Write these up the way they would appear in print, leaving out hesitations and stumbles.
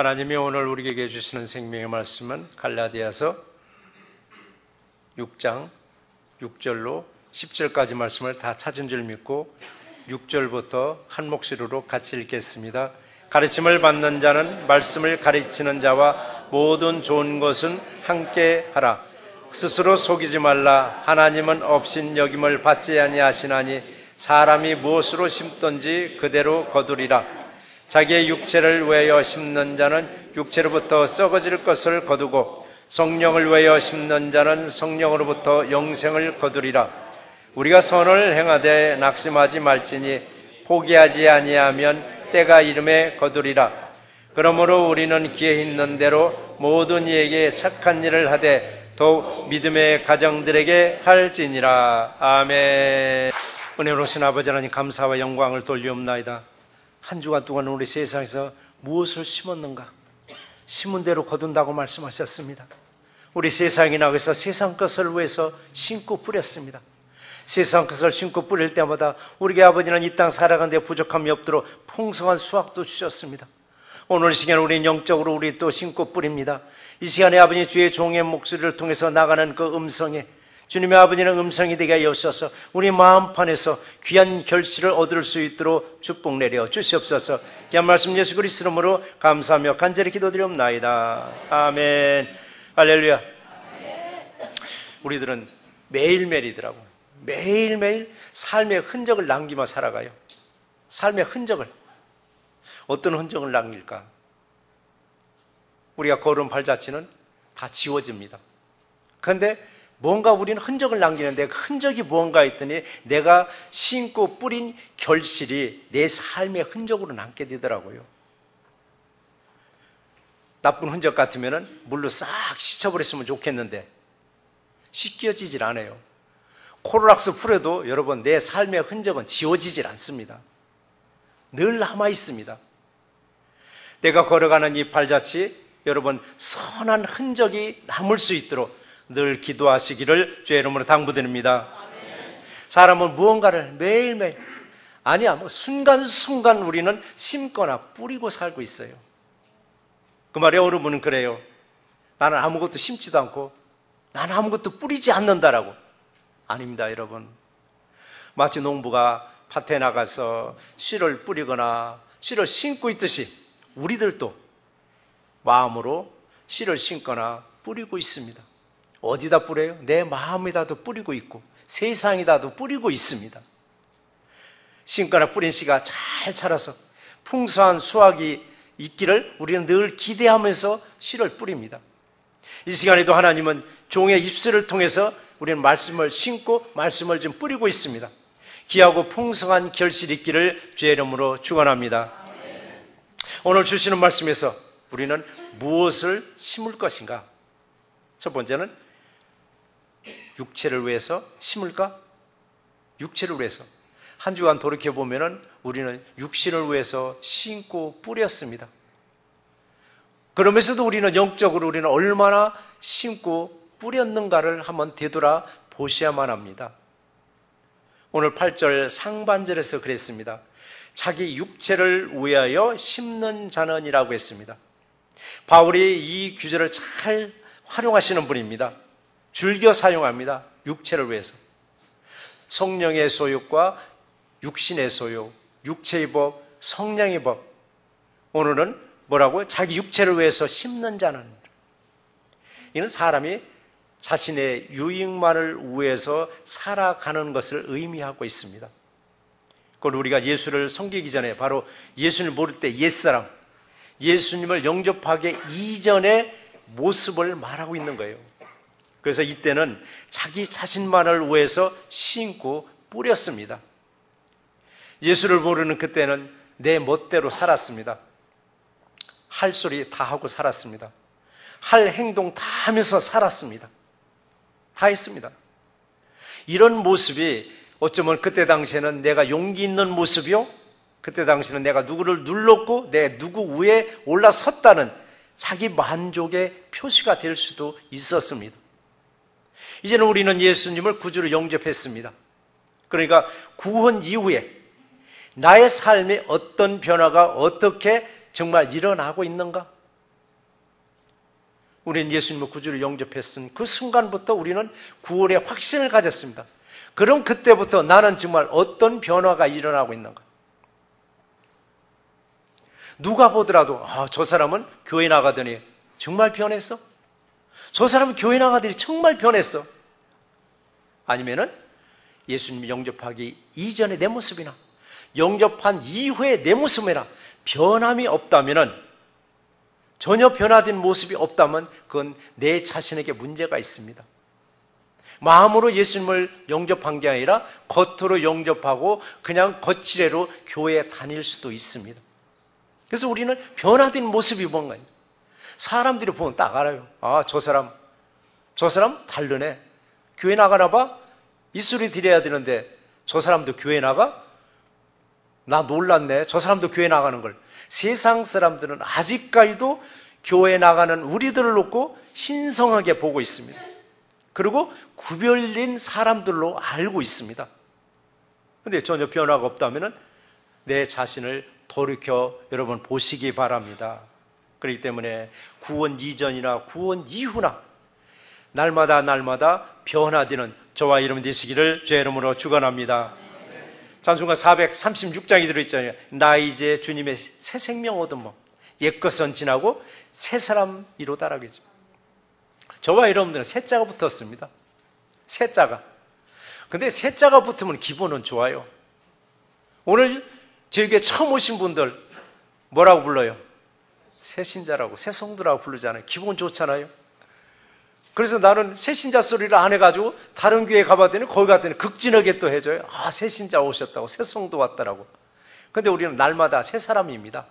하나님이 오늘 우리에게 주시는 생명의 말씀은 갈라디아서 6장 6절로 10절까지 말씀을 다 찾은 줄 믿고 6절부터 한 목소리로 같이 읽겠습니다. 가르침을 받는 자는 말씀을 가르치는 자와 모든 좋은 것은 함께 하라. 스스로 속이지 말라. 하나님은 없인 여김을 받지 아니하시나니 사람이 무엇으로 심든지 그대로 거두리라. 자기의 육체를 위하여 심는 자는 육체로부터 썩어질 것을 거두고 성령을 위하여 심는 자는 성령으로부터 영생을 거두리라. 우리가 선을 행하되 낙심하지 말지니 포기하지 아니하면 때가 이름에 거두리라. 그러므로 우리는 기회 있는 대로 모든 이에게 착한 일을 하되 더욱 믿음의 가정들에게 할지니라. 아멘. 은혜로우신 아버지 하나님, 감사와 영광을 돌리옵나이다. 한 주간 동안 우리 세상에서 무엇을 심었는가? 심은 대로 거둔다고 말씀하셨습니다. 우리 세상이 나가서 세상 것을 위해서 심고 뿌렸습니다. 세상 것을 심고 뿌릴 때마다 우리 아버지는 이 땅 살아가는 데 부족함이 없도록 풍성한 수확도 주셨습니다. 오늘 시간 우리는 영적으로 우리 또 심고 뿌립니다. 이 시간에 아버지 주의 종의 목소리를 통해서 나가는 그 음성에 주님의 아버지는 음성이 되게 하여 주셔서 우리 마음판에서 귀한 결실을 얻을 수 있도록 축복 내려 주시옵소서. 귀한 말씀 예수 그리스도 이름으로 감사하며 간절히 기도드리옵나이다. 아멘. 할렐루야. 우리들은 매일매일이더라고. 매일매일 삶의 흔적을 남기며 살아가요. 삶의 흔적을. 어떤 흔적을 남길까? 우리가 걸은 발자취는 다 지워집니다. 그런데 뭔가 우리는 흔적을 남기는데 그 흔적이 뭔가 했더니 내가 심고 뿌린 결실이 내 삶의 흔적으로 남게 되더라고요. 나쁜 흔적 같으면 물로 싹 씻어버렸으면 좋겠는데 씻겨지질 않아요. 코로락스 풀어도 여러분 내 삶의 흔적은 지워지질 않습니다. 늘 남아있습니다. 내가 걸어가는 이 발자취, 여러분 선한 흔적이 남을 수 있도록 늘 기도하시기를 주의 이름으로 당부드립니다. 사람은 무언가를 매일매일, 아니야, 순간순간 우리는 심거나 뿌리고 살고 있어요. 그 말에 어느 분은 그래요. 나는 아무것도 심지도 않고 나는 아무것도 뿌리지 않는다라고. 아닙니다, 여러분. 마치 농부가 밭에 나가서 씨를 뿌리거나 씨를 심고 있듯이 우리들도 마음으로 씨를 심거나 뿌리고 있습니다. 어디다 뿌려요? 내 마음에다도 뿌리고 있고 세상에다도 뿌리고 있습니다. 심거나 뿌린 씨가 잘 자라서 풍성한 수확이 있기를 우리는 늘 기대하면서 씨를 뿌립니다. 이 시간에도 하나님은 종의 입술을 통해서 우리는 말씀을 심고 말씀을 좀 뿌리고 있습니다. 귀하고 풍성한 결실이 있기를 주의 이름으로 축원합니다. 오늘 주시는 말씀에서 우리는 무엇을 심을 것인가? 첫 번째는 육체를 위해서 심을까? 육체를 위해서. 한 주간 돌이켜보면 우리는 육신을 위해서 심고 뿌렸습니다. 그러면서도 우리는 영적으로 우리는 얼마나 심고 뿌렸는가를 한번 되돌아 보셔야만 합니다. 오늘 8절 상반절에서 그랬습니다. 자기 육체를 위하여 심는 자는이라고 했습니다. 바울이 이 규절을 잘 활용하시는 분입니다. 즐겨 사용합니다. 육체를 위해서. 성령의 소욕과 육신의 소욕, 육체의 법, 성령의 법. 오늘은 뭐라고요? 자기 육체를 위해서 심는 자는. 이는 사람이 자신의 유익만을 위해서 살아가는 것을 의미하고 있습니다. 그걸 우리가 예수를 섬기기 전에 바로 예수님을 모를 때 옛사람, 예수님을 영접하기 이전의 모습을 말하고 있는 거예요. 그래서 이때는 자기 자신만을 위해서 심고 뿌렸습니다. 예수를 모르는 그때는 내 멋대로 살았습니다. 할 소리 다 하고 살았습니다. 할 행동 다 하면서 살았습니다. 다 했습니다. 이런 모습이 어쩌면 그때 당시에는 내가 용기 있는 모습이요, 그때 당시에는 내가 누구를 눌렀고 내 누구 위에 올라섰다는 자기 만족의 표시가 될 수도 있었습니다. 이제는 우리는 예수님을 구주로 영접했습니다. 그러니까 구원 이후에 나의 삶에 어떤 변화가 어떻게 정말 일어나고 있는가? 우리는 예수님을 구주로 영접했은 그 순간부터 우리는 구원의 확신을 가졌습니다. 그럼 그때부터 나는 정말 어떤 변화가 일어나고 있는가? 누가 보더라도 저 사람은 교회 나가더니 정말 변했어? 저 사람은 교회 나가더니 정말 변했어? 아니면은 예수님 영접하기 이전의 내 모습이나 영접한 이후의 내 모습이나 변함이 없다면은, 전혀 변화된 모습이 없다면 그건 내 자신에게 문제가 있습니다. 마음으로 예수님을 영접한 게 아니라 겉으로 영접하고 그냥 거칠애로 교회에 다닐 수도 있습니다. 그래서 우리는 변화된 모습이 뭔가요? 사람들이 보면 딱 알아요. 저 사람 다르네. 교회 나가나 봐? 이 소리 드려야 되는데 저 사람도 교회 나가? 나 놀랐네. 저 사람도 교회 나가는 걸. 세상 사람들은 아직까지도 교회 나가는 우리들을 놓고 신성하게 보고 있습니다. 그리고 구별된 사람들로 알고 있습니다. 그런데 전혀 변화가 없다면 내 자신을 돌이켜 여러분 보시기 바랍니다. 그렇기 때문에 구원 이전이나 구원 이후나 날마다 변화되는 저와 여러분 되시기를 주의 이름으로 축원합니다. 찬송가 436장이 들어있잖아요. 나 이제 주님의 새 생명 얻은 옛것은 지나고 새 사람이로다라고 했죠. 저와 여러분들은 새자가 붙었습니다. 새자가. 근데 새자가 붙으면 기분은 좋아요. 오늘 저에게 처음 오신 분들 뭐라고 불러요? 새신자라고, 새성도라고 부르잖아요. 기분 좋잖아요. 그래서 나는 새신자 소리를 안 해가지고 다른 교회 가봤더니 거기 갔더니 극진하게 또 해줘요. 새신자 오셨다고, 새성도 왔다라고. 근데 우리는 날마다 새 사람입니다.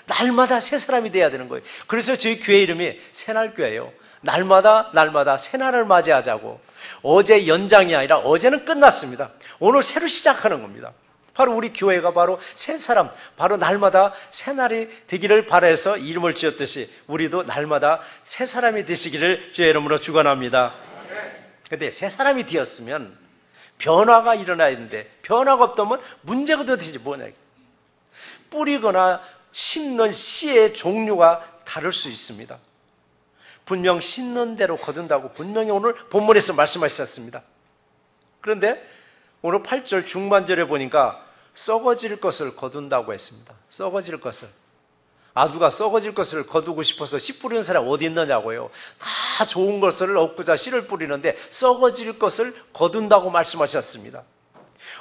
날마다 새 사람이 돼야 되는 거예요. 그래서 저희 교회 이름이 새날교회예요. 날마다 새날을 맞이하자고. 어제 연장이 아니라 어제는 끝났습니다. 오늘 새로 시작하는 겁니다. 바로 우리 교회가 바로 새 사람, 바로 날마다 새날이 되기를 바라서 이름을 지었듯이 우리도 날마다 새 사람이 되시기를 주의 이름으로 축원합니다. 그런데 새 사람이 되었으면 변화가 일어나야 되는데 변화가 없다면 문제가 도대체 뭐냐. 뿌리거나 심는 씨의 종류가 다를 수 있습니다. 분명 심는 대로 거둔다고 분명히 오늘 본문에서 말씀하셨습니다. 그런데 오늘 8절 중반절에 보니까 썩어질 것을 거둔다고 했습니다. 썩어질 것을. 누가 썩어질 것을 거두고 싶어서 씨 뿌리는 사람 어디 있느냐고요. 다 좋은 것을 얻고자 씨를 뿌리는데 썩어질 것을 거둔다고 말씀하셨습니다.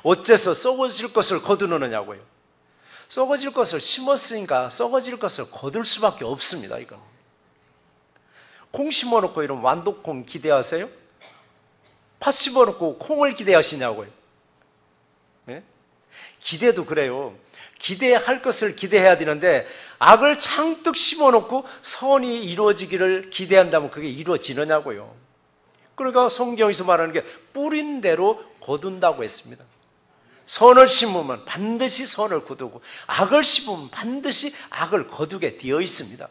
어째서 썩어질 것을 거두느냐고요. 썩어질 것을 심었으니까 썩어질 것을 거둘 수밖에 없습니다. 이건. 콩 심어놓고 이런 완독콩 기대하세요? 팥 심어놓고 콩을 기대하시냐고요. 네? 기대도 그래요. 기대할 것을 기대해야 되는데 악을 잔뜩 심어놓고 선이 이루어지기를 기대한다면 그게 이루어지느냐고요. 그러니까 성경에서 말하는 게 뿌린 대로 거둔다고 했습니다. 선을 심으면 반드시 선을 거두고 악을 심으면 반드시 악을 거두게 되어 있습니다.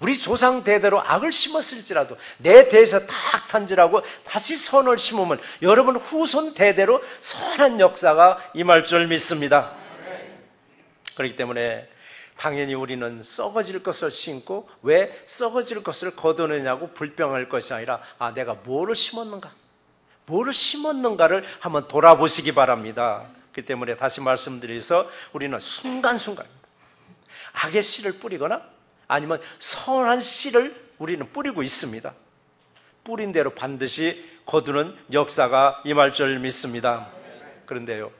우리 조상 대대로 악을 심었을지라도 내 대에서 탁 탄질하고 다시 선을 심으면 여러분 후손 대대로 선한 역사가 임할 줄 믿습니다. 그렇기 때문에 당연히 우리는 썩어질 것을 심고 왜 썩어질 것을 거두느냐고 불평할 것이 아니라 내가 뭐를 심었는가를 한번 돌아보시기 바랍니다. 그렇기 때문에 다시 말씀드려서 우리는 순간순간입니다. 악의 씨를 뿌리거나 아니면 선한 씨를 우리는 뿌리고 있습니다. 뿌린 대로 반드시 거두는 역사가 임할 줄 믿습니다. 그런데요,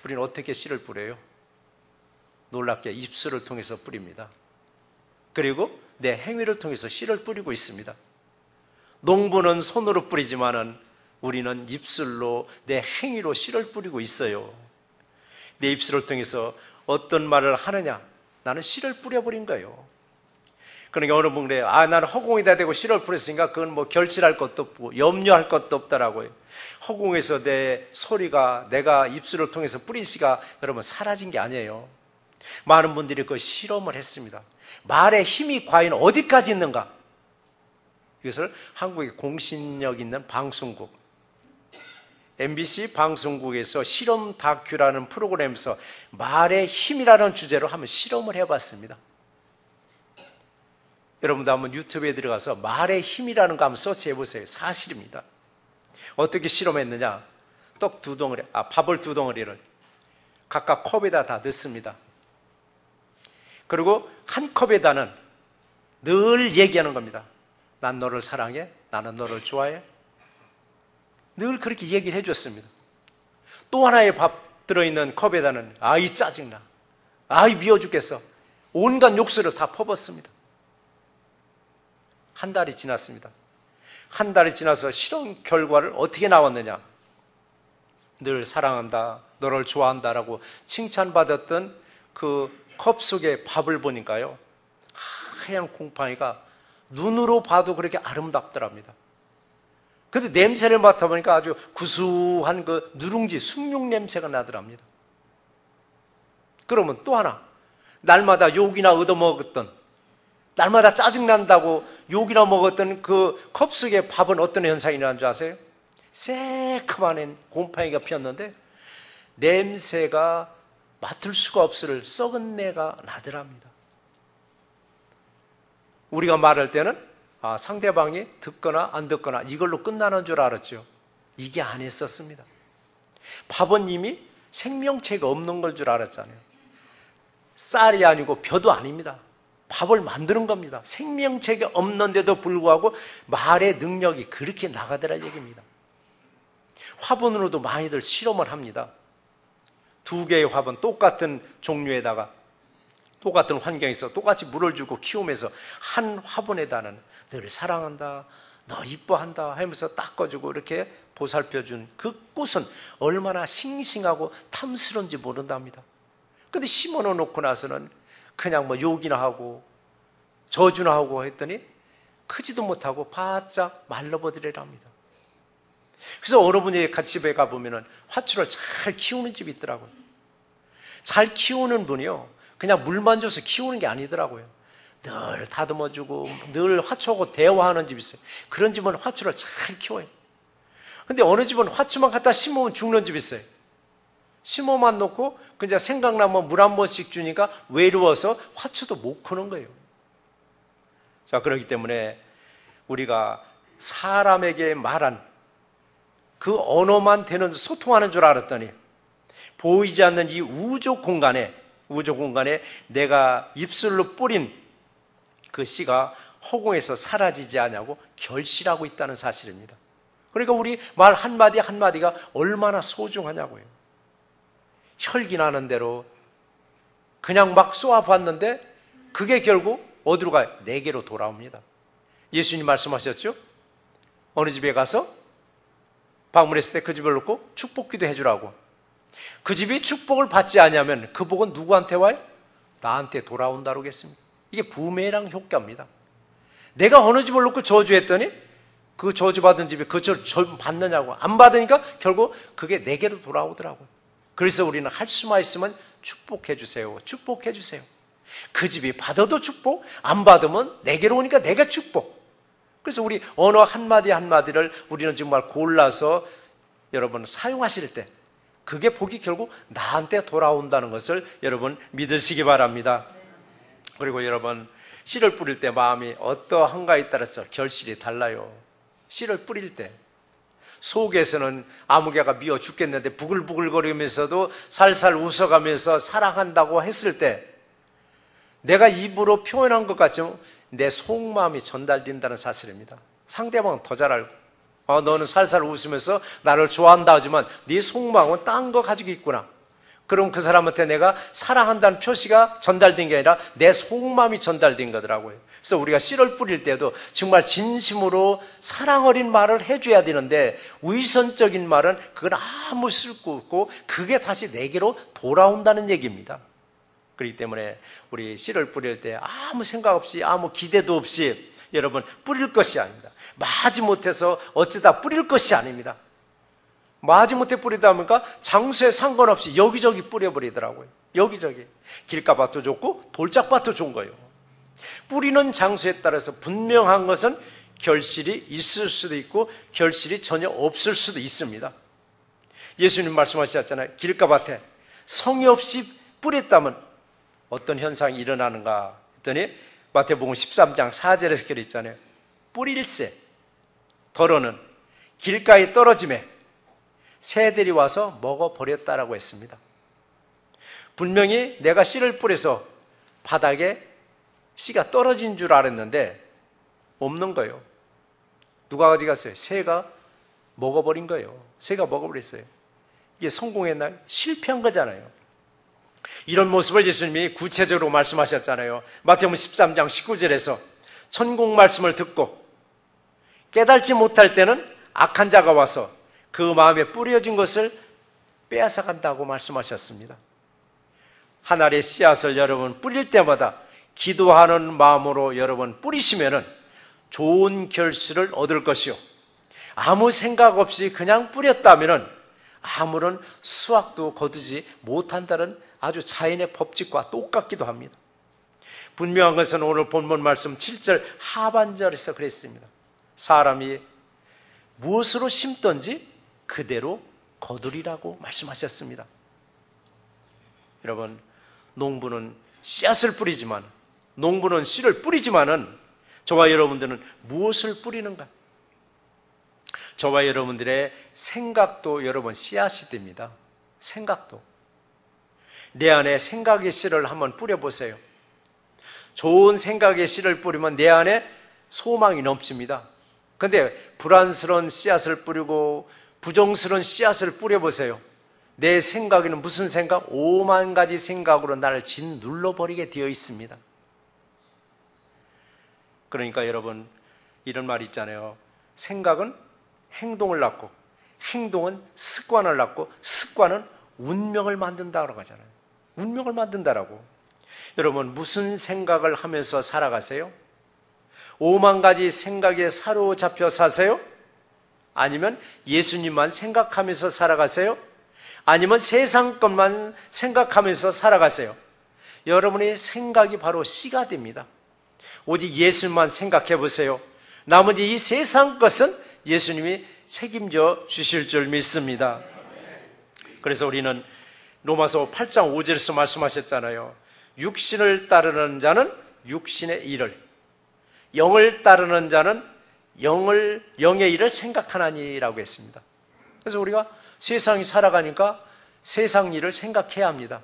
우리는 어떻게 씨를 뿌려요? 놀랍게 입술을 통해서 뿌립니다. 그리고 내 행위를 통해서 씨를 뿌리고 있습니다. 농부는 손으로 뿌리지만은 우리는 입술로 내 행위로 씨를 뿌리고 있어요. 내 입술을 통해서 어떤 말을 하느냐? 나는 씨를 뿌려버린 거예요. 그러니까 어느 분이 그래요. 나는 허공에다 대고 씨를 뿌렸으니까 그건 뭐 결실할 것도 없고 염려할 것도 없다라고요. 허공에서 내 소리가 내가 입술을 통해서 뿌린 씨가 여러분 사라진 게 아니에요. 많은 분들이 그 실험을 했습니다. 말의 힘이 과연 어디까지 있는가? 이것을 한국의 공신력 있는 방송국 MBC 방송국에서 실험 다큐라는 프로그램에서 말의 힘이라는 주제로 한번 실험을 해봤습니다. 여러분도 한번 유튜브에 들어가서 말의 힘이라는 거 한번 서치해 보세요. 사실입니다. 어떻게 실험했느냐? 밥을 2덩어리를 각각 컵에다 다 넣습니다. 그리고 한 컵에다는 늘 얘기하는 겁니다. 난 너를 사랑해. 나는 너를 좋아해. 늘 그렇게 얘기를 해줬습니다. 또 하나의 밥 들어있는 컵에다는 아이 짜증나. 아이 미워 죽겠어. 온갖 욕설을 다 퍼붓습니다. 한 달이 지났습니다. 한 달이 지나서 실험 결과를 어떻게 나왔느냐? 늘 사랑한다, 너를 좋아한다라고 칭찬받았던 그 컵 속에 밥을 보니까요, 하얀 곰팡이가 눈으로 봐도 그렇게 아름답더랍니다. 근데 냄새를 맡아보니까 아주 구수한 그 누룽지, 숭늉 냄새가 나더랍니다. 그러면 또 하나, 날마다 욕이나 얻어먹었던, 날마다 짜증난다고 욕이나 먹었던 그 컵 속의 밥은 어떤 현상이 일어나는 줄 아세요? 새카만 곰팡이가 피었는데 냄새가 맡을 수가 없을 썩은 내가 나더랍니다. 우리가 말할 때는 상대방이 듣거나 안 듣거나 이걸로 끝나는 줄 알았죠. 이게 아니었었습니다. 밥은 이미 생명체가 없는 걸 줄 알았잖아요. 쌀이 아니고 벼도 아닙니다. 밥을 만드는 겁니다. 생명체가 없는데도 불구하고 말의 능력이 그렇게 나가더라 얘기입니다. 화분으로도 많이들 실험을 합니다. 2개의 화분 똑같은 종류에다가 똑같은 환경에서 똑같이 물을 주고 키우면서 한 화분에다는 늘 사랑한다, 너 이뻐한다 하면서 닦아주고 이렇게 보살펴준 그 꽃은 얼마나 싱싱하고 탐스러운지 모른답니다. 근데 심어놓고 놓고 나서는 그냥 뭐 욕이나 하고 저주나 하고 했더니 크지도 못하고 바짝 말라버리랍니다. 그래서 어느 분이 집에 가보면 화초를 잘 키우는 집이 있더라고요. 잘 키우는 분이요, 그냥 물만 줘서 키우는 게 아니더라고요. 늘 다듬어주고 늘 화초하고 대화하는 집이 있어요. 그런 집은 화초를 잘 키워요. 근데 어느 집은 화초만 갖다 심으면 죽는 집이 있어요. 심어만 놓고 그냥 생각나면 물 한 번씩 주니까 외로워서 화초도 못 크는 거예요. 자, 그렇기 때문에 우리가 사람에게 말한 그 언어만 되는, 소통하는 줄 알았더니 보이지 않는 이 우주 공간에 내가 입술로 뿌린 그 씨가 허공에서 사라지지 않냐고 결실하고 있다는 사실입니다. 그러니까 우리 말 한마디 한마디가 얼마나 소중하냐고요. 혈기나는 대로 그냥 막 쏘아봤는데 그게 결국 어디로 가요? 내게로 돌아옵니다. 예수님 말씀하셨죠? 어느 집에 가서 방문했을 때 그 집을 놓고 축복기도 해주라고. 그 집이 축복을 받지 않으면 그 복은 누구한테 와요? 나한테 돌아온다고 했습니다. 이게 부메랑 효과입니다. 내가 어느 집을 놓고 저주했더니 그 저주받은 집이 그 저주 받느냐고. 안 받으니까 결국 그게 내게로 돌아오더라고요. 그래서 우리는 할 수만 있으면 축복해 주세요. 축복해 주세요. 그 집이 받아도 축복, 안 받으면 내게로 오니까 내가 축복. 그래서 우리 언어 한마디 한마디를 우리는 정말 골라서 여러분 사용하실 때 그게 복이 결국 나한테 돌아온다는 것을 여러분 믿으시기 바랍니다. 그리고 여러분, 씨를 뿌릴 때 마음이 어떠한가에 따라서 결실이 달라요. 씨를 뿌릴 때 속에서는 아무개가 미워 죽겠는데 부글부글거리면서도 살살 웃어가면서 사랑한다고 했을 때 내가 입으로 표현한 것 같지만 내 속마음이 전달된다는 사실입니다. 상대방은 더 잘 알고, 너는 살살 웃으면서 나를 좋아한다 하지만 네 속마음은 딴 거 가지고 있구나. 그럼 그 사람한테 내가 사랑한다는 표시가 전달된 게 아니라 내 속마음이 전달된 거더라고요. 그래서 우리가 씨를 뿌릴 때도 정말 진심으로 사랑 어린 말을 해줘야 되는데 위선적인 말은 그건 아무 쓸모 없고 그게 다시 내게로 돌아온다는 얘기입니다. 그렇기 때문에 우리 씨를 뿌릴 때 아무 생각 없이 아무 기대도 없이 여러분 뿌릴 것이 아닙니다. 마지못해서 어쩌다 뿌릴 것이 아닙니다. 마지못해 뿌리다 보니까 장소에 상관없이 여기저기 뿌려버리더라고요. 여기저기. 길가밭도 좋고 돌짝밭도 좋은 거예요. 뿌리는 장소에 따라서 분명한 것은 결실이 있을 수도 있고 결실이 전혀 없을 수도 있습니다. 예수님 말씀하셨잖아요. 길가밭에 성의 없이 뿌렸다면 어떤 현상이 일어나는가 했더니 마태복음 13장 4절에서 그랬 있잖아요. 뿌릴새, 더러는 길가에 떨어짐에 새들이 와서 먹어버렸다라고 했습니다. 분명히 내가 씨를 뿌려서 바닥에 씨가 떨어진 줄 알았는데 없는 거예요. 누가 가져갔어요? 새가 먹어버린 거예요. 새가 먹어버렸어요. 이게 성공했나요? 실패한 거잖아요. 이런 모습을 예수님이 구체적으로 말씀하셨잖아요. 마태복음 13장 19절에서 천국 말씀을 듣고 깨달지 못할 때는 악한 자가 와서 그 마음에 뿌려진 것을 빼앗아 간다고 말씀하셨습니다. 한 알의 씨앗을 여러분 뿌릴 때마다 기도하는 마음으로 여러분 뿌리시면은 좋은 결실을 얻을 것이요, 아무 생각 없이 그냥 뿌렸다면은 아무런 수확도 거두지 못한다는 아주 자연의 법칙과 똑같기도 합니다. 분명한 것은 오늘 본문 말씀 7절 하반절에서 그랬습니다. 사람이 무엇으로 심든지 그대로 거두리라고 말씀하셨습니다. 여러분, 농부는 씨앗을 뿌리지만, 농부는 씨를 뿌리지만은 저와 여러분들은 무엇을 뿌리는가? 저와 여러분들의 생각도 여러분 씨앗이 됩니다. 생각도. 내 안에 생각의 씨를 한번 뿌려보세요. 좋은 생각의 씨를 뿌리면 내 안에 소망이 넘칩니다. 그런데 불안스러운 씨앗을 뿌리고 부정스러운 씨앗을 뿌려보세요. 내 생각에는 무슨 생각? 5만 가지 생각으로 나를 짓눌러버리게 되어 있습니다. 그러니까 여러분, 이런 말이 있잖아요. 생각은 행동을 낳고, 행동은 습관을 낳고, 습관은 운명을 만든다고 하잖아요. 운명을 만든다라고. 여러분, 무슨 생각을 하면서 살아가세요? 5만 가지 생각에 사로잡혀 사세요? 아니면 예수님만 생각하면서 살아가세요? 아니면 세상 것만 생각하면서 살아가세요? 여러분의 생각이 바로 씨가 됩니다. 오직 예수님만 생각해 보세요. 나머지 이 세상 것은 예수님이 책임져 주실 줄 믿습니다. 그래서 우리는 로마서 8장 5절에서 말씀하셨잖아요. 육신을 따르는 자는 육신의 일을, 영을 따르는 자는 영의 일을 생각하나니라고 했습니다. 그래서 우리가 세상이 살아가니까 세상 일을 생각해야 합니다.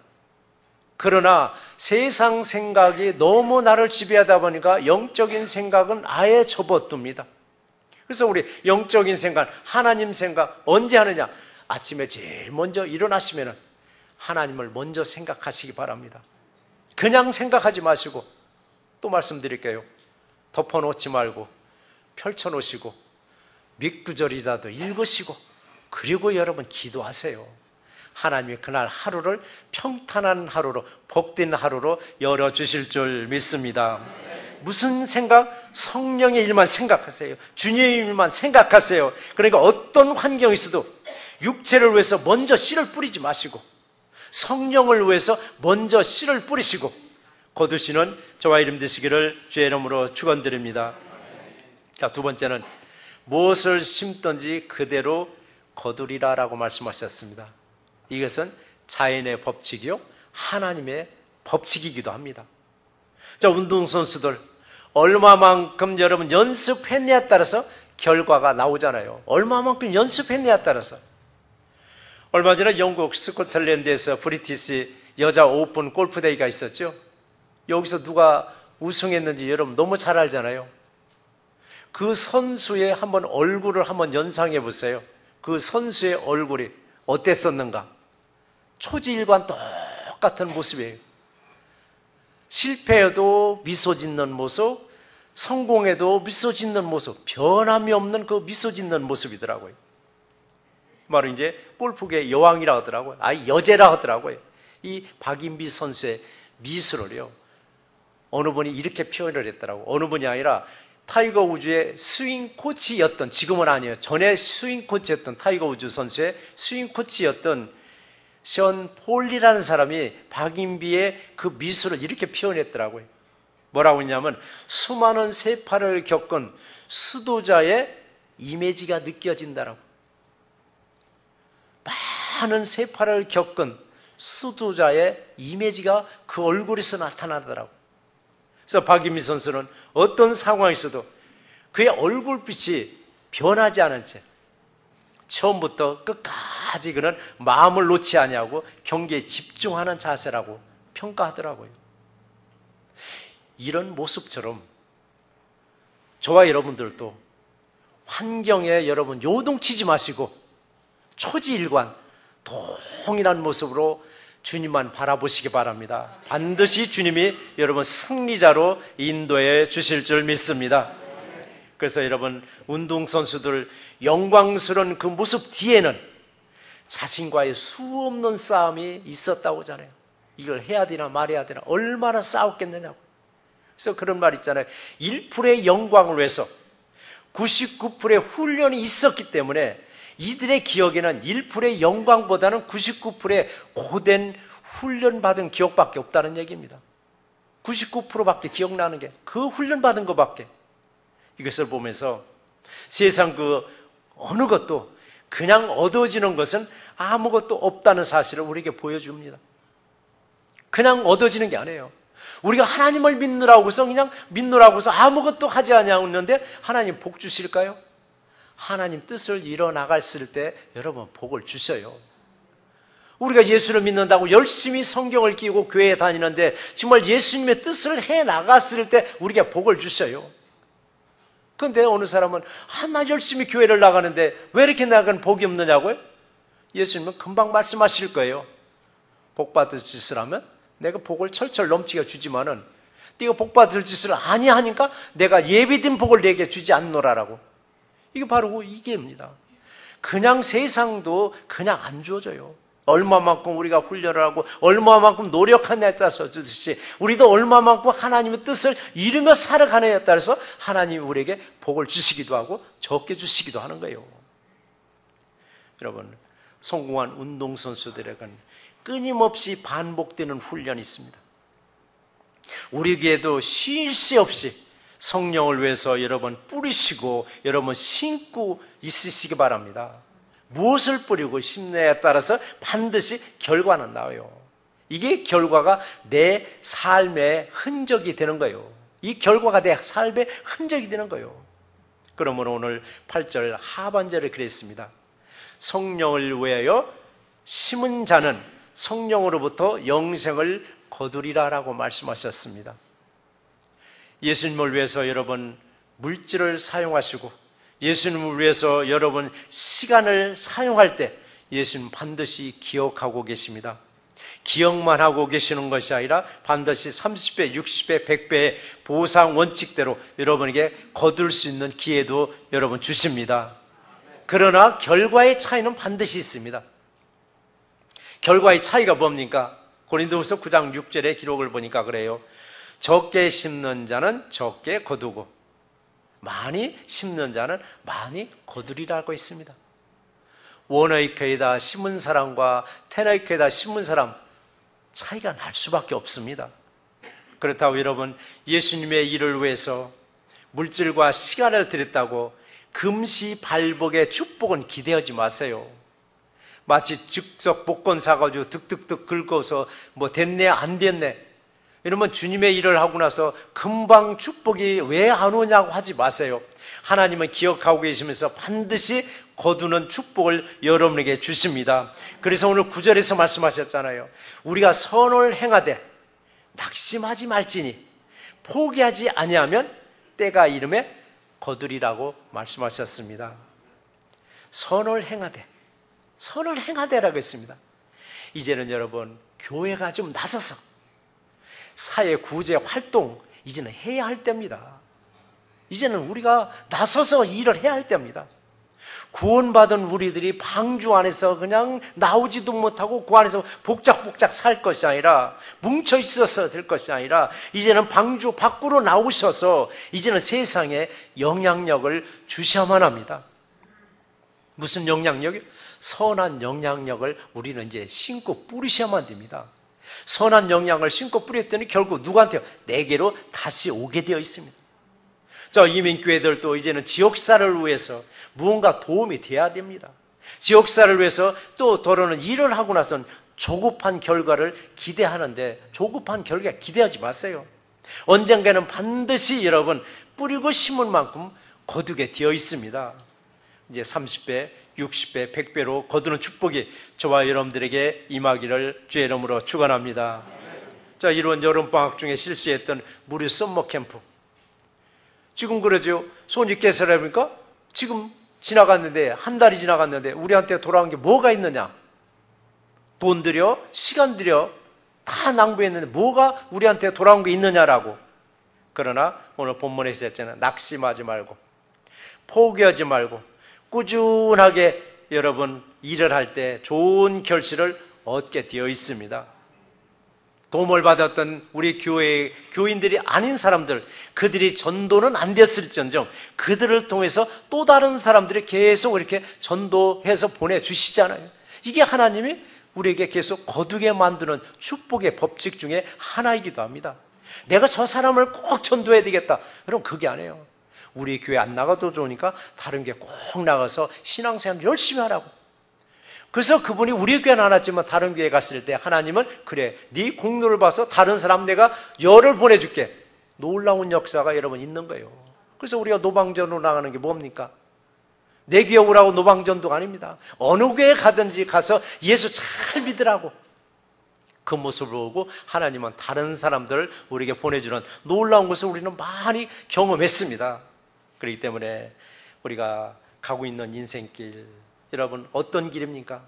그러나 세상 생각이 너무 나를 지배하다 보니까 영적인 생각은 아예 접어둡니다. 그래서 우리 영적인 생각, 하나님 생각 언제 하느냐? 아침에 제일 먼저 일어나시면 하나님을 먼저 생각하시기 바랍니다. 그냥 생각하지 마시고, 또 말씀드릴게요. 덮어놓지 말고 펼쳐놓으시고 몇 구절이라도 읽으시고, 그리고 여러분 기도하세요. 하나님이 그날 하루를 평탄한 하루로, 복된 하루로 열어주실 줄 믿습니다. 무슨 생각? 성령의 일만 생각하세요. 주님의 일만 생각하세요. 그러니까 어떤 환경이 있어도 육체를 위해서 먼저 씨를 뿌리지 마시고 성령을 위해서 먼저 씨를 뿌리시고 거두시는 저와 이름 되시기를 주의 이름으로 축원드립니다. 두 번째는 무엇을 심든지 그대로 거두리라라고 말씀하셨습니다. 이것은 자연의 법칙이요, 하나님의 법칙이기도 합니다. 자, 운동선수들 얼마만큼 여러분 연습했냐에 따라서 결과가 나오잖아요. 얼마만큼 연습했냐에 따라서. 얼마 전에 영국 스코틀랜드에서 브리티시 여자 오픈 골프대회가 있었죠. 여기서 누가 우승했는지 여러분 너무 잘 알잖아요. 그 선수의 한번 얼굴을 한번 연상해 보세요. 그 선수의 얼굴이 어땠었는가? 초지일관 똑같은 모습이에요. 실패해도 미소 짓는 모습, 성공해도 미소 짓는 모습, 변함이 없는 그 미소 짓는 모습이더라고요. 바로 이제 골프계 여왕이라 하더라고요. 여제라 하더라고요. 이 박인비 선수의 미소를요, 어느 분이 이렇게 표현을 했더라고요. 어느 분이 아니라 타이거 우즈의 스윙 코치였던, 지금은 아니에요, 전에 스윙 코치였던 타이거 우즈 선수의 스윙 코치였던 션 폴리라는 사람이 박인비의 그 미소를 이렇게 표현했더라고요. 뭐라고 했냐면, 수많은 세파를 겪은 수도자의 이미지가 느껴진다라고. 많은 세파를 겪은 수도자의 이미지가 그 얼굴에서 나타나더라고. 그래서 박유미 선수는 어떤 상황에서도 그의 얼굴빛이 변하지 않은 채 처음부터 끝까지 그는 마음을 놓지 아니하고 경기에 집중하는 자세라고 평가하더라고요. 이런 모습처럼 저와 여러분들도 환경에 여러분 요동치지 마시고 초지일관 동일한 모습으로 주님만 바라보시기 바랍니다. 반드시 주님이 여러분 승리자로 인도해 주실 줄 믿습니다. 그래서 여러분 운동선수들 영광스러운 그 모습 뒤에는 자신과의 수없는 싸움이 있었다고 하잖아요. 이걸 해야 되나 말해야 되나 얼마나 싸웠겠느냐고. 그래서 그런 말 있잖아요. 1%의 영광을 위해서 99%의 훈련이 있었기 때문에 이들의 기억에는 1%의 영광보다는 99%의 고된 훈련받은 기억밖에 없다는 얘기입니다. 99%밖에 기억나는 게 그 훈련받은 것밖에. 이것을 보면서 세상 그 어느 것도 그냥 얻어지는 것은 아무것도 없다는 사실을 우리에게 보여줍니다. 그냥 얻어지는 게 아니에요. 우리가 하나님을 믿느라고 해서 그냥 믿느라고 해서 아무것도 하지 않았는데 하나님 복 주실까요? 하나님 뜻을 이뤄나갔을 때 여러분 복을 주셔요. 우리가 예수를 믿는다고 열심히 성경을 끼고 교회에 다니는데 정말 예수님의 뜻을 해나갔을 때 우리에게 복을 주셔요. 그런데 어느 사람은 나 열심히 교회를 나가는데 왜 이렇게 나가는 복이 없느냐고요? 예수님은 금방 말씀하실 거예요. 복 받을 짓을 하면 내가 복을 철철 넘치게 주지만은 네가 복 받을 짓을 아니하니까 내가 예비된 복을 내게 주지 않노라라고. 이게 바로 이게입니다. 그냥 세상도 그냥 안 주어져요. 얼마만큼 우리가 훈련을 하고 얼마만큼 노력하느냐에 따라서 주듯이 우리도 얼마만큼 하나님의 뜻을 이루며 살아가느냐에 따라서 하나님이 우리에게 복을 주시기도 하고 적게 주시기도 하는 거예요. 여러분, 성공한 운동선수들에게는 끊임없이 반복되는 훈련이 있습니다. 우리에게도 쉴 새 없이 성령을 위해서 여러분 뿌리시고 여러분 심고 있으시기 바랍니다. 무엇을 뿌리고 심느냐에 따라서 반드시 결과는 나와요. 이게 결과가 내 삶의 흔적이 되는 거예요. 이 결과가 내 삶의 흔적이 되는 거예요. 그러므로 오늘 8절 하반절에 그랬습니다. 성령을 위하여 심은 자는 성령으로부터 영생을 거두리라라고 말씀하셨습니다. 예수님을 위해서 여러분 물질을 사용하시고 예수님을 위해서 여러분 시간을 사용할 때 예수님 반드시 기억하고 계십니다. 기억만 하고 계시는 것이 아니라 반드시 30배, 60배, 100배의 보상 원칙대로 여러분에게 거둘 수 있는 기회도 여러분 주십니다. 그러나 결과의 차이는 반드시 있습니다. 결과의 차이가 뭡니까? 고린도후서 9장 6절의 기록을 보니까 그래요. 적게 심는 자는 적게 거두고 많이 심는 자는 많이 거두리라고 했습니다. 원어이크에다 심은 사람과 테너이크에다 심은 사람 차이가 날 수밖에 없습니다. 그렇다고 여러분 예수님의 일을 위해서 물질과 시간을 드렸다고 금시발복의 축복은 기대하지 마세요. 마치 즉석 복권 사가지고 득득득 긁어서 뭐 됐네 안 됐네 이러면 주님의 일을 하고 나서 금방 축복이 왜 안 오냐고 하지 마세요. 하나님은 기억하고 계시면서 반드시 거두는 축복을 여러분에게 주십니다. 그래서 오늘 9절에서 말씀하셨잖아요. 우리가 선을 행하되 낙심하지 말지니 포기하지 아니하면 때가 이름에 거두리라고 말씀하셨습니다. 선을 행하되라고 했습니다. 이제는 여러분 교회가 좀 나서서 사회 구제 활동 이제는 해야 할 때입니다. 이제는 우리가 나서서 일을 해야 할 때입니다. 구원받은 우리들이 방주 안에서 그냥 나오지도 못하고 그 안에서 복작복작 살 것이 아니라 뭉쳐 있어서 될 것이 아니라 이제는 방주 밖으로 나오셔서 이제는 세상에 영향력을 주셔야만 합니다. 무슨 영향력이요? 선한 영향력을 우리는 이제 심고 뿌리셔야만 됩니다. 선한 영향을 심고 뿌렸더니 결국 누구한테요? 내게로 다시 오게 되어 있습니다. 저 이민교회들도 이제는 지역사를 위해서 무언가 도움이 돼야 됩니다. 지역사를 위해서 또 더러는 일을 하고 나선 조급한 결과를 기대하는데 조급한 결과 기대하지 마세요. 언젠가는 반드시 여러분 뿌리고 심은 만큼 거두게 되어 있습니다. 이제 30배, 60배, 100배로 거두는 축복이 저와 여러분들에게 임하기를 주의 이름으로 축원합니다. 자, 이런 여름방학 중에 실시했던 무료 썸머 캠프. 지금 그러죠. 손익계산해보니까 지금 지나갔는데, 한 달이 지나갔는데 우리한테 돌아온 게 뭐가 있느냐? 돈 들여, 시간 들여 다 낭비했는데 뭐가 우리한테 돌아온 게 있느냐라고. 그러나 오늘 본문에서 했잖아요. 낙심하지 말고 포기하지 말고 꾸준하게 여러분 일을 할 때 좋은 결실을 얻게 되어 있습니다. 도움을 받았던 우리 교회의 교인들이 아닌 사람들, 그들이 전도는 안 됐을지언정 그들을 통해서 또 다른 사람들이 계속 이렇게 전도해서 보내주시잖아요. 이게 하나님이 우리에게 계속 거두게 만드는 축복의 법칙 중에 하나이기도 합니다. 내가 저 사람을 꼭 전도해야 되겠다, 그럼 그게 아니에요. 우리 교회 안 나가도 좋으니까 다른 교회 꼭 나가서 신앙생활 열심히 하라고. 그래서 그분이 우리 교회는 안 왔지만 다른 교회 갔을 때 하나님은 그래, 네 공로를 봐서 다른 사람 내가 열을 보내줄게. 놀라운 역사가 여러분 있는 거예요. 그래서 우리가 노방전으로 나가는 게 뭡니까? 내 교회 오라고 노방전도가 아닙니다. 어느 교회 가든지 가서 예수 잘 믿으라고. 그 모습을 보고 하나님은 다른 사람들을 우리에게 보내주는 놀라운 것을 우리는 많이 경험했습니다. 그렇기 때문에 우리가 가고 있는 인생길, 여러분 어떤 길입니까?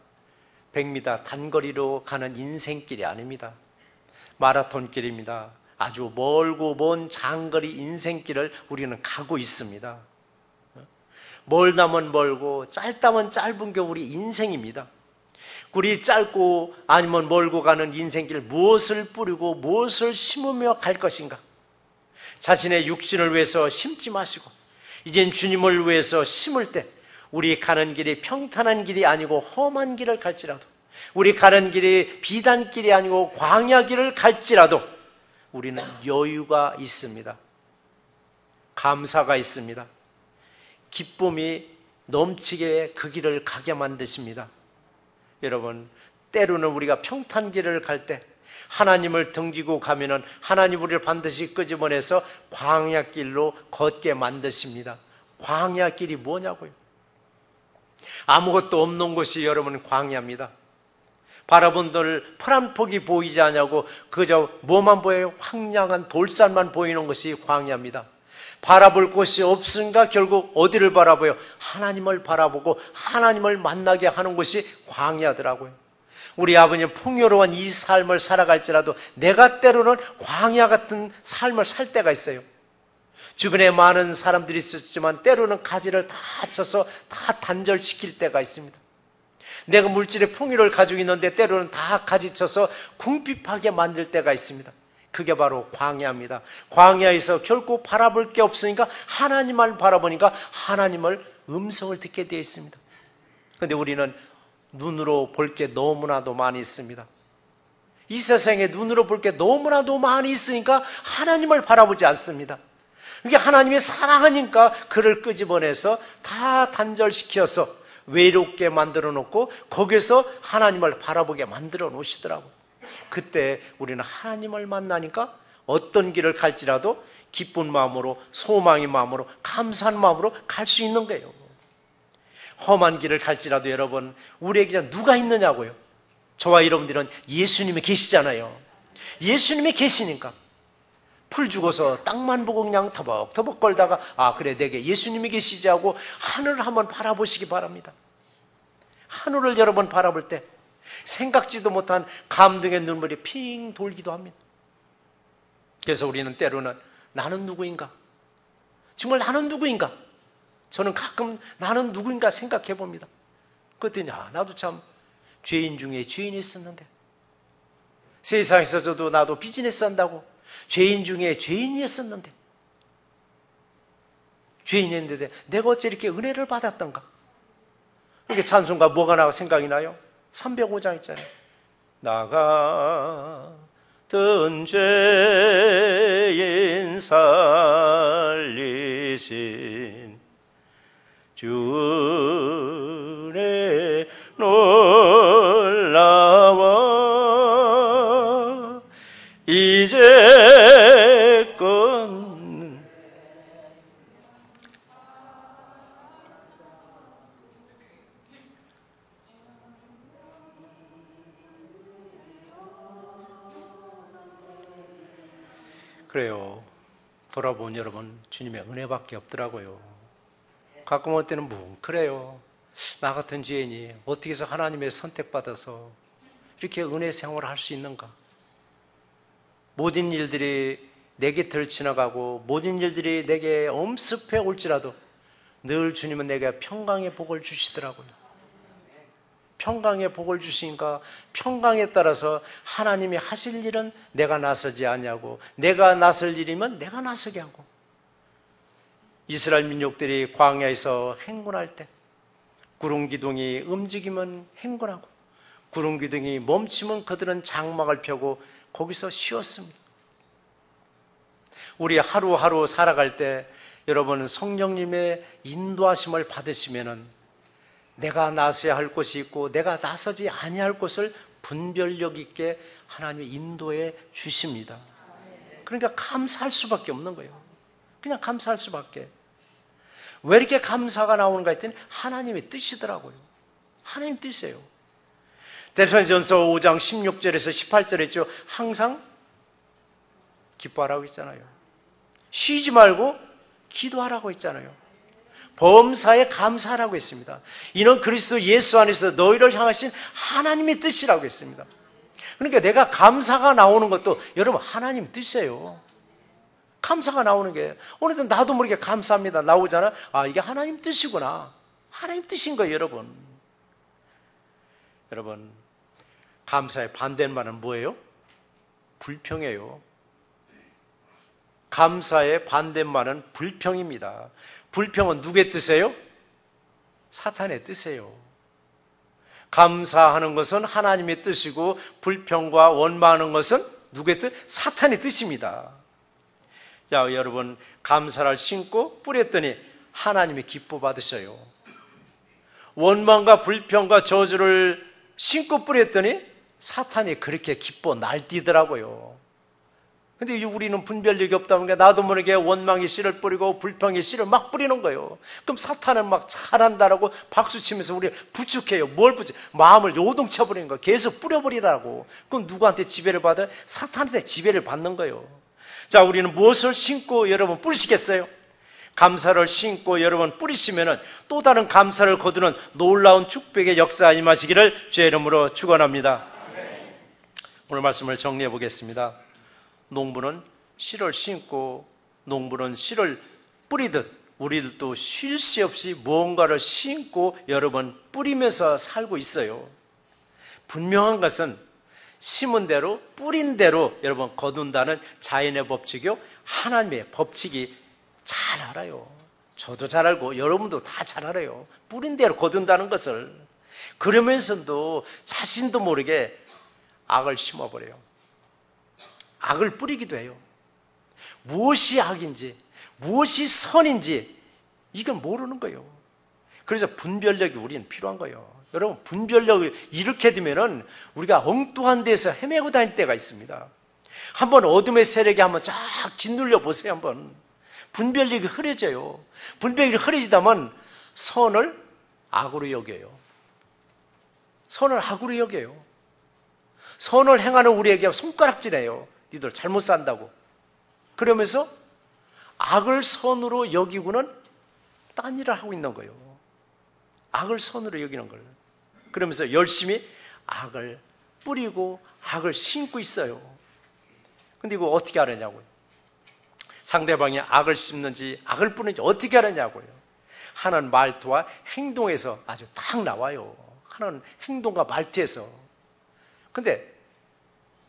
100m 단거리로 가는 인생길이 아닙니다. 마라톤 길입니다. 아주 멀고 먼 장거리 인생길을 우리는 가고 있습니다. 멀다면 멀고 짧다면 짧은 게 우리 인생입니다. 우리 짧고 아니면 멀고 가는 인생길, 무엇을 뿌리고 무엇을 심으며 갈 것인가? 자신의 육신을 위해서 심지 마시고 이젠 주님을 위해서 심을 때 우리 가는 길이 평탄한 길이 아니고 험한 길을 갈지라도, 우리 가는 길이 비단길이 아니고 광야 길을 갈지라도 우리는 여유가 있습니다. 감사가 있습니다. 기쁨이 넘치게 그 길을 가게 만드십니다. 여러분, 때로는 우리가 평탄 길을 갈 때 하나님을 등지고 가면은 하나님 우리를 반드시 끄집어내서 광야길로 걷게 만드십니다. 광야길이 뭐냐고요? 아무것도 없는 곳이 여러분 광야입니다. 바라본들 풀한 폭이 보이지 않냐고 그저 뭐만 보여요? 황량한 돌산만 보이는 것이 광야입니다. 바라볼 곳이 없으니까 결국 어디를 바라보요? 하나님을 바라보고 하나님을 만나게 하는 것이 광야더라고요. 우리 아버님 풍요로운 이 삶을 살아갈지라도 내가 때로는 광야 같은 삶을 살 때가 있어요. 주변에 많은 사람들이 있었지만 때로는 가지를 다 쳐서 다 단절시킬 때가 있습니다. 내가 물질의 풍요를 가지고 있는데 때로는 다 가지쳐서 궁핍하게 만들 때가 있습니다. 그게 바로 광야입니다. 광야에서 결코 바라볼 게 없으니까 하나님을 바라보니까 하나님을 음성을 듣게 되어 있습니다. 그런데 우리는 눈으로 볼 게 너무나도 많이 있습니다. 이 세상에 눈으로 볼 게 너무나도 많이 있으니까 하나님을 바라보지 않습니다. 그게 하나님이 사랑하니까 그를 끄집어내서 다 단절시켜서 외롭게 만들어 놓고 거기서 하나님을 바라보게 만들어 놓으시더라고요. 그때 우리는 하나님을 만나니까 어떤 길을 갈지라도 기쁜 마음으로, 소망의 마음으로, 감사한 마음으로 갈 수 있는 거예요. 험한 길을 갈지라도 여러분, 우리에게 누가 있느냐고요? 저와 여러분들은 예수님이 계시잖아요. 예수님이 계시니까 풀 죽어서 땅만 보고 그냥 터벅터벅 걸다가 아 그래 내게 예수님이 계시지 하고 하늘을 한번 바라보시기 바랍니다. 하늘을 여러 번 바라볼 때 생각지도 못한 감동의 눈물이 핑 돌기도 합니다. 그래서 우리는 때로는 나는 누구인가? 정말 나는 누구인가? 저는 가끔 나는 누구인가 생각해 봅니다. 그랬더니 나도 참 죄인 중에 죄인이 있었는데, 세상에서 저도 나도 비즈니스 한다고 죄인 중에 죄인이었었는데, 죄인이었는데 내가 어째 이렇게 은혜를 받았던가? 이렇게 찬송가 뭐가 나고 생각이 나요? 305장 있잖아요. 나 같은 죄인 살리신 주의 놀라워 이제 그래요. 돌아보면 여러분, 주님의 은혜밖에 없더라고요. 가끔 어떨 때는 그래요. 나 같은 죄인이 어떻게 해서 하나님의 선택받아서 이렇게 은혜 생활을 할 수 있는가? 모든 일들이 내 곁을 지나가고 모든 일들이 내게 엄습해 올지라도 늘 주님은 내게 평강의 복을 주시더라고요. 평강의 복을 주시니까 평강에 따라서 하나님이 하실 일은 내가 나서지 아니하고 내가 나설 일이면 내가 나서게 하고, 이스라엘 민족들이 광야에서 행군할 때 구름 기둥이 움직이면 행군하고 구름 기둥이 멈추면 그들은 장막을 펴고 거기서 쉬었습니다. 우리 하루하루 살아갈 때 여러분, 성령님의 인도하심을 받으시면은 내가 나서야 할 곳이 있고 내가 나서지 아니할 곳을 분별력 있게 하나님이 인도해 주십니다. 그러니까 감사할 수밖에 없는 거예요. 그냥 감사할 수밖에. 왜 이렇게 감사가 나오는가 했더니 하나님의 뜻이더라고요. 하나님 뜻이에요. 데살로니가전서 5장 16절에서 18절에 있죠. 항상 기뻐하라고 했잖아요. 쉬지 말고 기도하라고 했잖아요. 범사에 감사하라고 했습니다. 이는 그리스도 예수 안에서 너희를 향하신 하나님의 뜻이라고 했습니다. 그러니까 내가 감사가 나오는 것도 여러분 하나님 뜻이에요. 감사가 나오는 게, 오늘도 나도 모르게 감사합니다 나오잖아. 아, 이게 하나님 뜻이구나. 하나님 뜻인 거예요. 여러분 감사의 반대말은 뭐예요? 불평이에요. 감사의 반대말은 불평입니다. 불평은 누구의 뜻이에요? 사탄의 뜻이에요. 감사하는 것은 하나님의 뜻이고 불평과 원망하는 것은 누구의 뜻? 사탄의 뜻입니다. 자, 여러분 감사를 심고 뿌렸더니 하나님이 기뻐 받으셔요. 원망과 불평과 저주를 심고 뿌렸더니 사탄이 그렇게 기뻐 날뛰더라고요. 근데 우리는 분별력이 없다 보니까 나도 모르게 원망의 씨를 뿌리고 불평의 씨를 막 뿌리는 거예요. 그럼 사탄은 막 잘한다라고 박수치면서 우리 부축해요. 뭘 부축? 마음을 요동쳐 버리는 거예요. 계속 뿌려버리라고. 그럼 누구한테 지배를 받아요? 사탄한테 지배를 받는 거예요. 자, 우리는 무엇을 심고 여러분 뿌리시겠어요? 감사를 심고 여러분 뿌리시면은 또 다른 감사를 거두는 놀라운 축복의 역사 임하시기를 주의 이름으로 축원합니다. 오늘 말씀을 정리해 보겠습니다. 농부는 씨를 심고 농부는 씨를 뿌리듯 우리들도 쉴 새 없이 무언가를 심고 여러 번 뿌리면서 살고 있어요. 분명한 것은 심은 대로 뿌린 대로 여러분 거둔다는 자연의 법칙이요, 하나님의 법칙이 잘 알아요. 저도 잘 알고 여러분도 다 잘 알아요. 뿌린 대로 거둔다는 것을. 그러면서도 자신도 모르게 악을 심어버려요. 악을 뿌리기도 해요. 무엇이 악인지 무엇이 선인지 이건 모르는 거예요. 그래서 분별력이 우리는 필요한 거예요. 여러분 분별력을 이렇게 되면은 우리가 엉뚱한 데서 헤매고 다닐 때가 있습니다. 한번 어둠의 세력이 한번 쫙 짓눌려 보세요. 한번 분별력이 흐려져요. 분별력이 흐려지다면 선을 악으로 여겨요. 선을 악으로 여겨요. 선을 행하는 우리에게 손가락질해요. 니들 잘못 산다고. 그러면서 악을 선으로 여기고는 딴 일을 하고 있는 거예요. 악을 선으로 여기는 걸. 그러면서 열심히 악을 뿌리고 악을 심고 있어요. 근데 이거 어떻게 알았냐고요. 상대방이 악을 심는지 악을 뿌리는지 어떻게 알았냐고요. 하나는 말투와 행동에서 아주 딱 나와요. 하나는 행동과 말투에서. 근데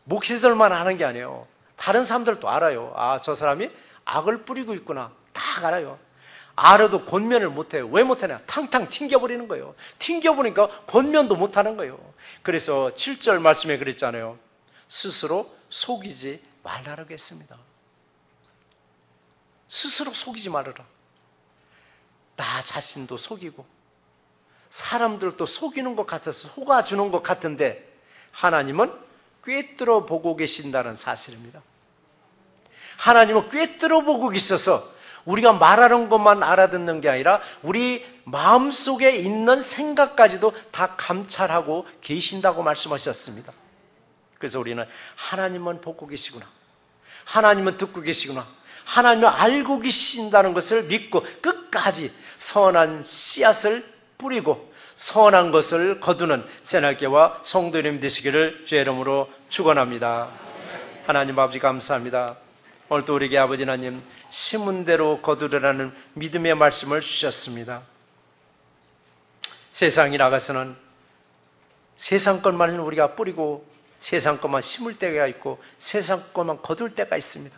목회자들만 아는 게 아니에요. 다른 사람들도 알아요. 아, 저 사람이 악을 뿌리고 있구나. 다 알아요. 알아도 권면을 못해요. 왜 못하냐? 탕탕 튕겨버리는 거예요. 튕겨보니까 권면도 못하는 거예요. 그래서 7절 말씀에 그랬잖아요. 스스로 속이지 말라고 했습니다. 스스로 속이지 말아라. 나 자신도 속이고 사람들도 속이는 것 같아서 속아주는 것 같은데 하나님은 꿰뚫어 보고 계신다는 사실입니다. 하나님은 꿰뚫어 보고 계셔서 우리가 말하는 것만 알아듣는 게 아니라 우리 마음속에 있는 생각까지도 다 감찰하고 계신다고 말씀하셨습니다. 그래서 우리는 하나님은 보고 계시구나. 하나님은 듣고 계시구나, 하나님을 알고 계신다는 것을 믿고 끝까지 선한 씨앗을 뿌리고 선한 것을 거두는 새날개와 성도님 되시기를 주의 이름으로 축원합니다. 하나님 아버지 감사합니다. 오늘도 우리에게 아버지 하나님 심은 대로 거두려라는 믿음의 말씀을 주셨습니다. 세상에 나가서는 세상 것만 우리가 뿌리고 세상 것만 심을 때가 있고 세상 것만 거둘 때가 있습니다.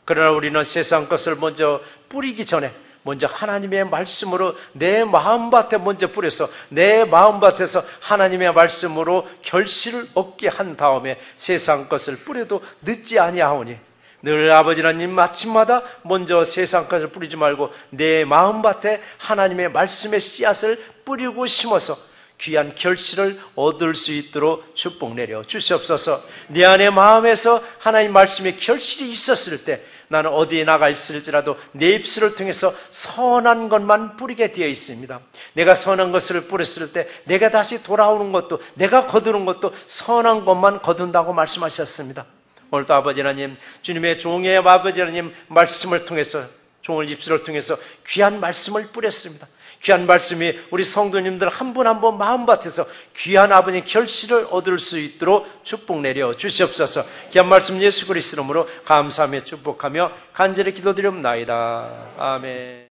그러나 우리는 세상 것을 먼저 뿌리기 전에 먼저 하나님의 말씀으로 내 마음밭에 먼저 뿌려서 내 마음밭에서 하나님의 말씀으로 결실을 얻게 한 다음에 세상 것을 뿌려도 늦지 아니하오니 늘 아버지 하나님 아침마다 먼저 세상 것을 뿌리지 말고 내 마음밭에 하나님의 말씀의 씨앗을 뿌리고 심어서 귀한 결실을 얻을 수 있도록 축복 내려 주시옵소서. 내 안의 마음에서 하나님 말씀의 결실이 있었을 때 나는 어디에 나가 있을지라도 내 입술을 통해서 선한 것만 뿌리게 되어 있습니다. 내가 선한 것을 뿌렸을 때 내가 다시 돌아오는 것도 내가 거두는 것도 선한 것만 거둔다고 말씀하셨습니다. 오늘도 아버지 하나님 주님의 종의 아버지 하나님 말씀을 통해서 종을 입술을 통해서 귀한 말씀을 뿌렸습니다. 귀한 말씀이 우리 성도님들 한 분 한 분 마음밭에서 귀한 아버님 결실을 얻을 수 있도록 축복 내려 주시옵소서. 귀한 말씀 예수 그리스도 이름으로 감사하며 축복하며 간절히 기도드리옵나이다. 아멘.